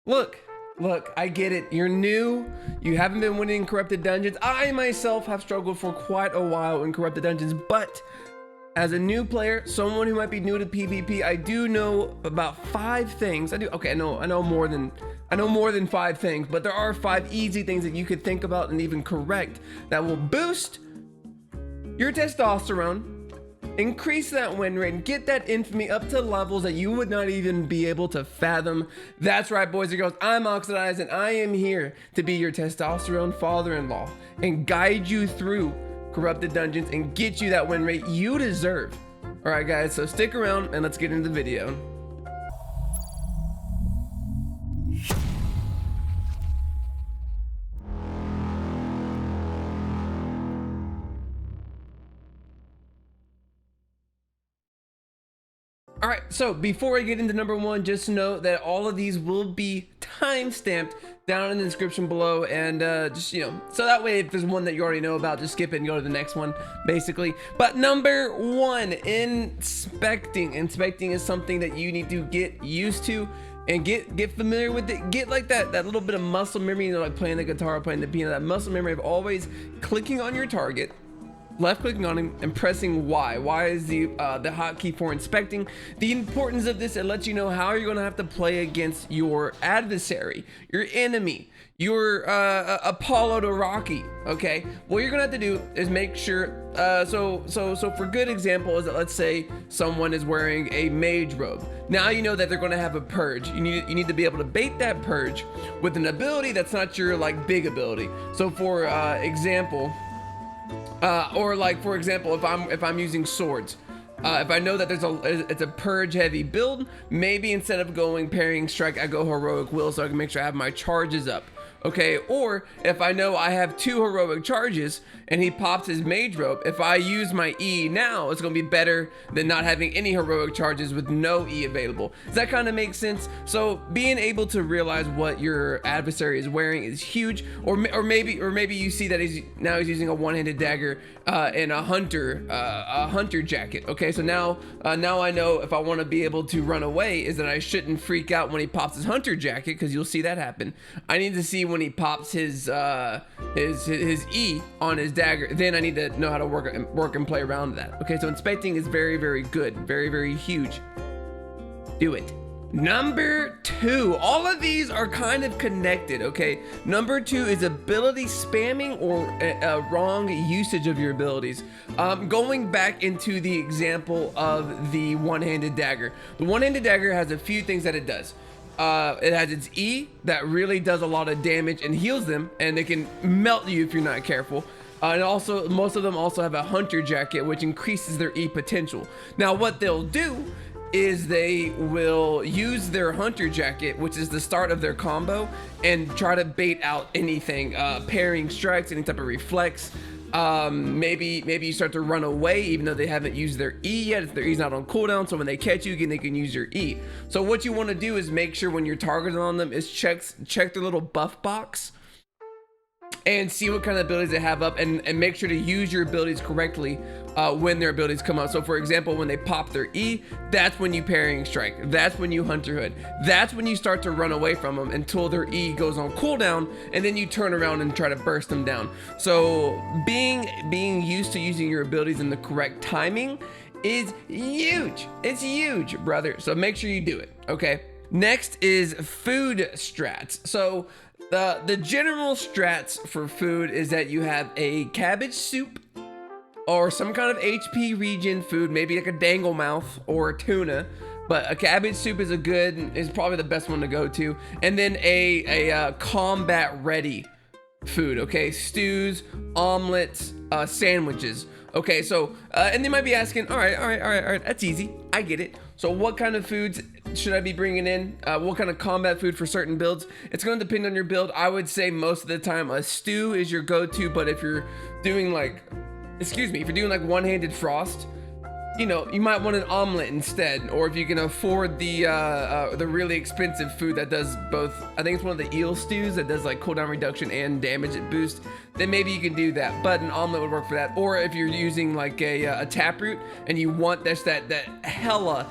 Look, I get it. You're new. You haven't been winning corrupted dungeons. I myself have struggled for quite a while in corrupted dungeons, but as a new player, someone who might be new to PvP, I do know about 5 things. I know more than 5 things, but there are 5 easy things that you could think about and even correct that will boost your testosterone, increase that win rate, and get that infamy up to levels that you would not even be able to fathom. That's right, boys and girls, I'm Oxydize, and I am here to be your testosterone father-in-law and guide you through corrupted dungeons and get you that win rate you deserve. All right, guys, so stick around and let's get into the video. All right, so before I get into number 1, just know that all of these will be time-stamped down in the description below, and just, so that way if there's one that you already know about, just skip it and go to the next one, basically. But number 1, inspecting. Inspecting is something that you need to get used to and get familiar with it. Get like that little bit of muscle memory, like playing the guitar or playing the piano, that muscle memory of always clicking on your target, left clicking on him and pressing Y. Y is the hotkey for inspecting. The importance of this, it lets you know how you're going to have to play against your adversary, your enemy, your Apollo to Rocky. Okay, what you're gonna have to do is make sure. So for good example is that, let's say someone is wearing a mage robe. Now you know that they're going to have a purge. You need to be able to bait that purge with an ability that's not your like big ability. So for example. For example, if I'm using swords, if I know that it's a purge heavy build, maybe instead of going parrying strike, I go heroic will, so I can make sure I have my charges up. Okay, or if I know I have 2 heroic charges and he pops his mage rope, if I use my E now, it's gonna be better than not having any heroic charges with no E available. Does that kind of make sense? So being able to realize what your adversary is wearing is huge. Or maybe you see that he's using a one-handed dagger and a hunter jacket. Okay, so now I know if I want to be able to run away is that I shouldn't freak out when he pops his hunter jacket, because you'll see that happen. I need to see when he pops his E on his dagger, then I need to know how to work and play around that. Okay, so inspecting is very, very good, very, very huge. Do it. Number 2, all of these are kind of connected. Okay, number 2 is ability spamming or wrong usage of your abilities. Going back into the example of the one-handed dagger, the one-handed dagger has a few things that it does. It has its E that really does a lot of damage and heals them, and it can melt you if you're not careful. And also, most of them also have a hunter jacket, which increases their E potential. Now, what they'll do is they will use their hunter jacket, which is the start of their combo, and try to bait out anything, parrying strikes, any type of reflex. Maybe you start to run away even though they haven't used their E yet. If their E's not on cooldown, so when they catch you again, they can use your E. So what you want to do is make sure when you're targeting on them is check their little buff box and see what kind of abilities they have up, and make sure to use your abilities correctly when their abilities come out. So for example, when they pop their E, that's when you parrying strike, that's when you hunter hood, that's when you start to run away from them until their E goes on cooldown, and then you turn around and try to burst them down. So being used to using your abilities in the correct timing is huge. It's huge, brother. So make sure you do it. Okay, next is food strats. So the general strats for food is that you have a cabbage soup or some kind of HP regen food, maybe like a dangle mouth or a tuna, but a cabbage soup is probably the best one to go to. And then a combat ready food. Okay, stews, omelets, sandwiches. Okay, so and they might be asking, all right, that's easy, I get it. So what kind of foods should I be bringing in? What kind of combat food for certain builds? It's going to depend on your build. I would say most of the time a stew is your go-to, but if you're doing like, if you're doing like one-handed frost, you know, you might want an omelet instead, or if you can afford the really expensive food that does both, I think it's one of the eel stews that does like cooldown reduction and damage it boost, then maybe you can do that. But an omelet would work for that. Or if you're using like a taproot and you want that hella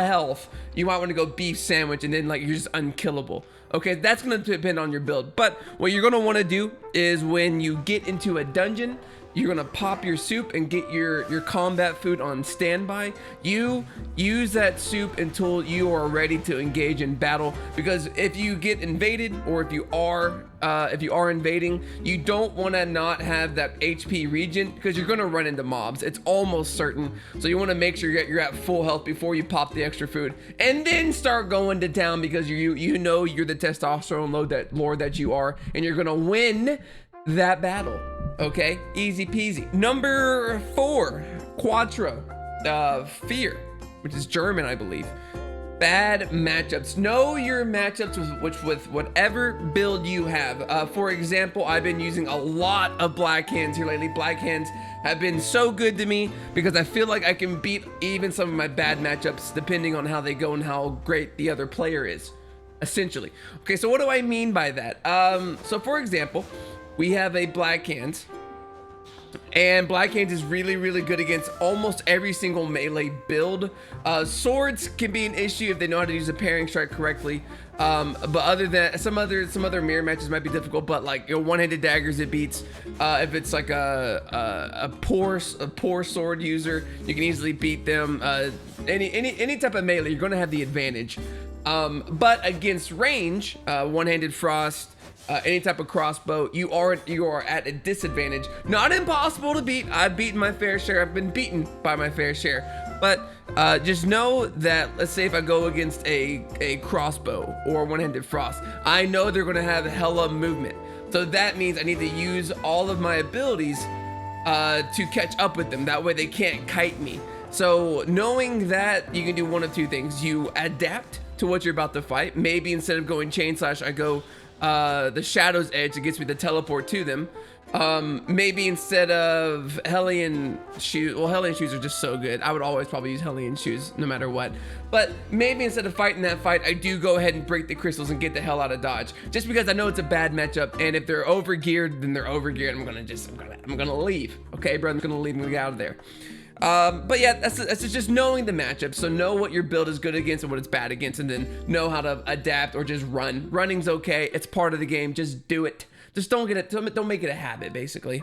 health, you might want to go beef sandwich, and then like you're just unkillable. Okay, that's gonna depend on your build. But what you're gonna want to do is when you get into a dungeon, you're gonna pop your soup and get your combat food on standby. You use that soup until you are ready to engage in battle, because if you get invaded, or if you are invading, you don't want to not have that HP regen, because you're gonna run into mobs. It's almost certain. So you want to make sure you're at full health before you pop the extra food, and then start going to town, because you know you're the testosterone lord that you are, and you're gonna win that battle. Okay, easy peasy. Number 4, Quattro, fear, which is German, I believe. Bad matchups. Know your matchups with whatever build you have. For example, I've been using a lot of black hands here lately. Black hands have been so good to me because I feel like I can beat even some of my bad matchups depending on how they go and how great the other player is, essentially. Okay, so what do I mean by that? So for example, we have a Black Hands, and Black Hands is really good against almost every single melee build. Swords can be an issue if they know how to use a parrying strike correctly, but other than some other mirror matches might be difficult. But like your one-handed daggers, it beats. If it's like a poor sword user, you can easily beat them. Any type of melee, you're gonna have the advantage. But against range, one-handed frost, any type of crossbow, you are at a disadvantage. Not impossible to beat. I've beaten my fair share. I've been beaten by my fair share. But just know that, let's say if I go against a crossbow or one-handed frost, I know they're gonna have hella movement. So that means I need to use all of my abilities to catch up with them. That way they can't kite me. So knowing that, you can do one of two things. You adapt to what you're about to fight. Maybe instead of going chain slash, I go the Shadow's Edge that gets me to teleport to them. Maybe instead of Hellion shoes, well, Hellion shoes are just so good. I would always probably use Hellion shoes no matter what. But maybe instead of fighting that fight, I do go ahead and break the crystals and get the hell out of dodge. Just because I know it's a bad matchup, and if they're over geared, then they're over geared. I'm gonna leave. Okay, bro, I'm gonna leave and get out of there. But yeah, that's just knowing the matchup. So know what your build is good against and what it's bad against, and then know how to adapt or just run. Running's okay. It's part of the game. Just do it. Just don't make it a habit, basically.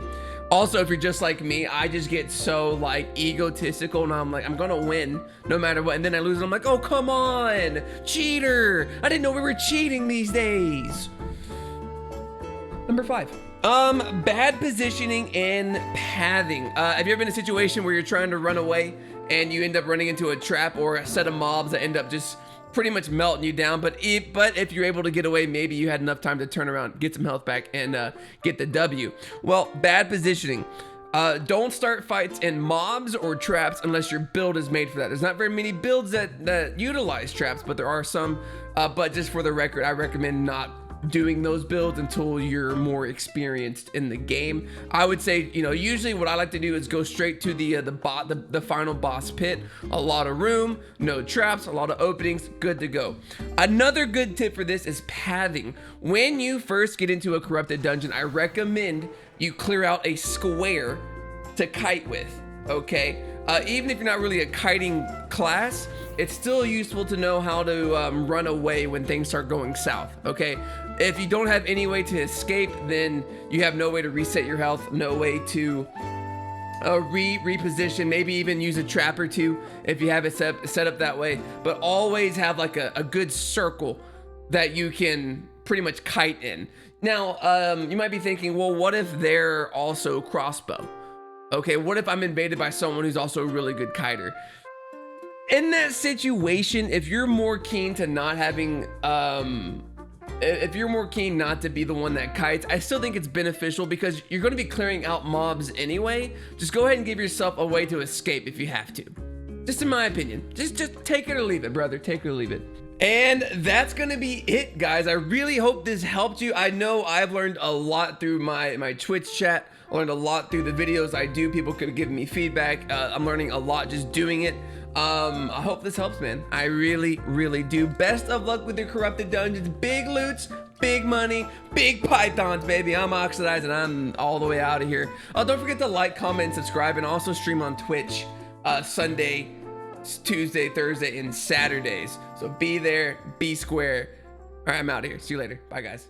Also, if you're just like me, I just get so like egotistical, and I'm like, I'm gonna win no matter what, and then I lose and I'm like, oh, come on, cheater. I didn't know we were cheating these days. Number 5. Bad positioning and pathing. Have you ever been in a situation where you're trying to run away and you end up running into a trap or a set of mobs that end up just pretty much melting you down? But if you're able to get away, maybe you had enough time to turn around, get some health back, and get the W. Well, bad positioning. Don't start fights in mobs or traps unless your build is made for that. There's not very many builds that utilize traps, but there are some. But just for the record, I recommend not doing those builds until you're more experienced in the game. I would say, you know, usually what I like to do is go straight to the final boss pit. A lot of room, no traps, a lot of openings, good to go. Another good tip for this is pathing. When you first get into a corrupted dungeon, I recommend you clear out a square to kite with, okay? Even if you're not really a kiting class, it's still useful to know how to run away when things start going south, okay? If you don't have any way to escape, then you have no way to reset your health, no way to reposition, maybe even use a trap or two if you have it set up that way. But always have like a good circle that you can pretty much kite in. Now, you might be thinking, well, what if they're also crossbow? Okay, what if I'm invaded by someone who's also a really good kiter? In that situation, if you're more keen to not having, if you're more keen not to be the one that kites, I still think it's beneficial because you're going to be clearing out mobs anyway. Just go ahead and give yourself a way to escape if you have to. Just in my opinion. Just take it or leave it, brother. Take it or leave it. And that's gonna be it, guys. I really hope this helped you. I know I've learned a lot through my Twitch chat I learned a lot through the videos I do. People could give me feedback. I'm learning a lot just doing it. I hope this helps, man. I really, really do. Best of luck with your corrupted dungeons. Big loots, big money, big pythons, baby. I'm Oxydize, and I'm all the way out of here. Don't forget to like, comment, and subscribe, and also stream on Twitch Sunday, Tuesday, Thursday, and Saturdays. So be there, be square. All right, I'm out of here. See you later. Bye, guys.